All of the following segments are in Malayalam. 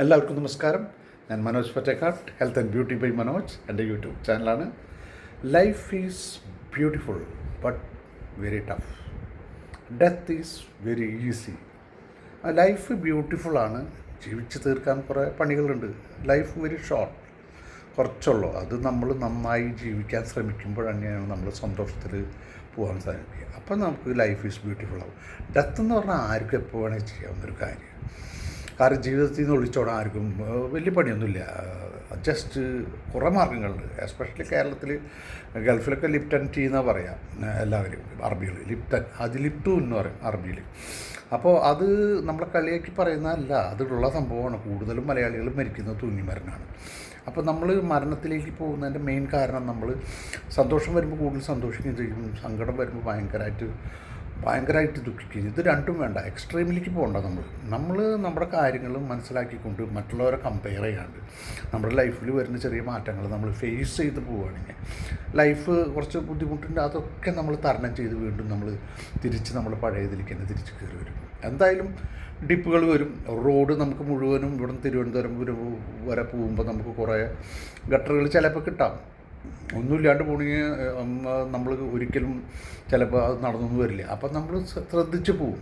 എല്ലാവർക്കും നമസ്കാരം. ഞാൻ Manoj Pattekkad, health and beauty by Manoj. എൻ്റെ യൂട്യൂബ് ചാനലാണ്. Life is beautiful but very tough. Death is very easy. Life ബ്യൂട്ടിഫുള്ളാണ്, ജീവിച്ച് തീർക്കാൻ കുറേ പണികളുണ്ട്. ലൈഫ് വെരി ഷോർട്ട്, കുറച്ചുള്ളൂ. അത് നമ്മൾ നന്നായി ജീവിക്കാൻ ശ്രമിക്കുമ്പോഴാണ് നമ്മൾ സന്തോഷത്തിൽ പോകാൻ സാധിക്കുക. അപ്പം നമുക്ക് ലൈഫ് ഈസ് ബ്യൂട്ടിഫുൾ ആവും. ഡെത്ത് എന്ന് പറഞ്ഞാൽ ആർക്കും എപ്പോൾ വേണമെങ്കിൽ ചെയ്യാവുന്നൊരു കാര്യം. കാരണം ജീവിതത്തിൽ നിന്ന് ഒളിച്ചോടാൻ ആർക്കും വലിയ പണിയൊന്നുമില്ല. ജസ്റ്റ് കുറേ മാർഗ്ഗങ്ങളുണ്ട്. എസ്പെഷ്യലി കേരളത്തിൽ, ഗൾഫിലൊക്കെ ലിപ്റ്റൻ ടീ എന്നാണ് പറയാം എല്ലാവരും. അറബികൾ ലിപ്റ്റൻ, അത് ലിപ്റ്റു എന്ന് പറയും അറബിയിൽ. അപ്പോൾ അത് നമ്മളെ കളിയാക്കി പറയുന്നതല്ല, അതുള്ള സംഭവമാണ്. കൂടുതലും മലയാളികൾ മരിക്കുന്നത് തൂങ്ങിമരണമാണ്. അപ്പോൾ നമ്മൾ മരണത്തിലേക്ക് പോകുന്നതിൻ്റെ മെയിൻ കാരണം, നമ്മൾ സന്തോഷം വരുമ്പോൾ കൂടുതൽ സന്തോഷിക്കുകയും ചെയ്യും, സങ്കടം വരുമ്പോൾ ഭയങ്കരമായിട്ട് ദുഃഖിക്കുകയും. ഇത് രണ്ടും വേണ്ട, എക്സ്ട്രീമിലേക്ക് പോകണ്ട. നമ്മൾ നമ്മുടെ കാര്യങ്ങൾ മനസ്സിലാക്കിക്കൊണ്ട് മറ്റുള്ളവരെ കമ്പയർ ചെയ്യാണ്ട് നമ്മുടെ ലൈഫിൽ വരുന്ന ചെറിയ മാറ്റങ്ങൾ നമ്മൾ ഫേസ് ചെയ്ത് പോവുകയാണെങ്കിൽ ലൈഫ് കുറച്ച് ബുദ്ധിമുട്ടുണ്ട്, അതൊക്കെ നമ്മൾ തരണം ചെയ്ത് വീണ്ടും നമ്മൾ പഴയതിലേക്ക് തന്നെ തിരിച്ച് കയറി വരും. എന്തായാലും ഡിപ്പുകൾ വരും. റോഡ് നമുക്ക് മുഴുവനും ഇവിടെ നിന്ന് തിരുവനന്തപുരം വരെ പോകുമ്പോൾ നമുക്ക് കുറേ ഗട്ടറുകൾ ചിലപ്പോൾ കിട്ടാം. ഒന്നുമില്ലാണ്ട് പോണെങ്കിൽ നമ്മൾ ഒരിക്കലും ചിലപ്പോൾ അത് നടന്നൊന്നും വരില്ല. അപ്പം നമ്മൾ ശ്രദ്ധിച്ച് പോവും.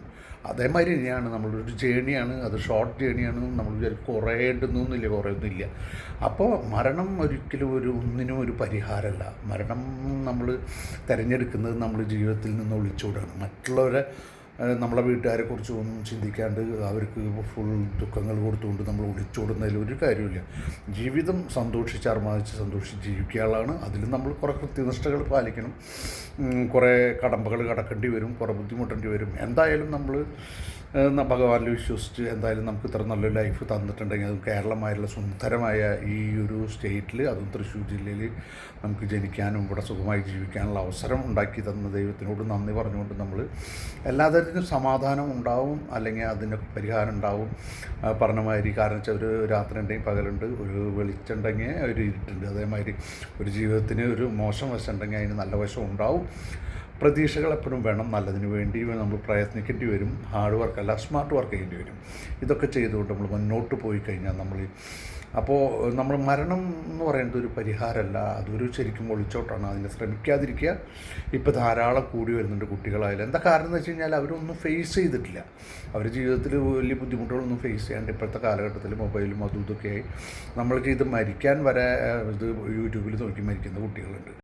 അതേമാതിരി തന്നെയാണ് നമ്മളൊരു ജേണിയാണ്, അത് ഷോർട്ട് ജേണിയാണ്. നമ്മൾ വിചാരിക്കും കുറേ ഉണ്ടെന്നൊന്നുമില്ല, കുറേ ഒന്നുമില്ല. അപ്പോൾ മരണം ഒരിക്കലും ഒന്നിനും ഒരു പരിഹാരമല്ല. മരണം നമ്മൾ തിരഞ്ഞെടുക്കുന്നത് നമ്മൾ ജീവിതത്തിൽ നിന്ന് ഒളിച്ചോടാണ്. മറ്റുള്ളവരെ, നമ്മളെ വീട്ടുകാരെക്കുറിച്ച് ഒന്നും ചിന്തിക്കാണ്ട് അവർക്ക് ഫുൾ ദുഃഖങ്ങൾ കൊടുത്തുകൊണ്ട് നമ്മൾ ഒളിച്ചോടുന്നതിൽ ഒരു കാര്യമില്ല. ജീവിതം സന്തോഷിച്ച് ജീവിക്കാനുള്ളതാണ്. അതിൽ നമ്മൾ കുറേ കൃത്യനിഷ്ഠകൾ പാലിക്കണം, കുറേ കടമ്പകൾ കടക്കേണ്ടി വരും, കുറേ ബുദ്ധിമുട്ടേണ്ടി വരും. എന്തായാലും നമ്മൾ ഭഗവാനിൽ വിശ്വസിച്ച് എന്തായാലും നമുക്ക് ഇത്ര നല്ലൊരു ലൈഫ് തന്നിട്ടുണ്ടെങ്കിൽ, അതും കേരളമായുള്ള സുന്ദരമായ ഈ ഒരു സ്റ്റേറ്റിൽ, അതും തൃശ്ശൂർ ജില്ലയിൽ നമുക്ക് ജനിക്കാനും ഇവിടെ സുഖമായി ജീവിക്കാനുള്ള അവസരം ഉണ്ടാക്കി തന്ന ദൈവത്തിനോട് നന്ദി പറഞ്ഞുകൊണ്ട് നമ്മൾ എല്ലാതരത്തിനും സമാധാനം ഉണ്ടാവും, അല്ലെങ്കിൽ അതിന് പരിഹാരം ഉണ്ടാവും. പറഞ്ഞ മാതിരി, കാരണം വെച്ചാൽ ഒരു രാത്രി ഉണ്ടെങ്കിൽ പകലുണ്ട്, ഒരു വെളിച്ചുണ്ടെങ്കിൽ ഒരു ഇരുട്ടുണ്ട്. അതേമാതിരി ഒരു ജീവിതത്തിന് ഒരു മോശം വശം ഉണ്ടെങ്കിൽ അതിന് നല്ല വശം ഉണ്ടാവും. പ്രതീക്ഷകൾ എപ്പോഴും വേണം. നല്ലതിന് വേണ്ടി നമ്മൾ പ്രയത്നിക്കേണ്ടി വരും. ഹാർഡ് വർക്കല്ല, സ്മാർട്ട് വർക്ക് ചെയ്യേണ്ടി വരും. ഇതൊക്കെ ചെയ്തുകൊണ്ട് നമ്മൾ മുന്നോട്ട് പോയി കഴിഞ്ഞാൽ നമ്മൾ മരണം എന്ന് പറയുന്നത് ഒരു പരിഹാരമല്ല, അതൊരു ശരിക്കും ഒളിച്ചോട്ടാണ്. അതിനെ ശ്രമിക്കാതിരിക്കുക. ഇപ്പോൾ ധാരാളം കൂടി വരുന്നുണ്ട് കുട്ടികളായാലും. എന്താ കാരണം എന്ന് വെച്ച് കഴിഞ്ഞാൽ അവരൊന്നും ഫേസ് ചെയ്തിട്ടില്ല. അവർ ജീവിതത്തിൽ വലിയ ബുദ്ധിമുട്ടുകളൊന്നും ഫേസ് ചെയ്യാണ്ട് ഇപ്പോഴത്തെ കാലഘട്ടത്തിൽ മൊബൈലും അതും ഇതൊക്കെയായി നമ്മൾക്ക് ഇത് മരിക്കാൻ വരെ ഇത് യൂട്യൂബിൽ നോക്കി മരിക്കുന്ന കുട്ടികളുണ്ട്.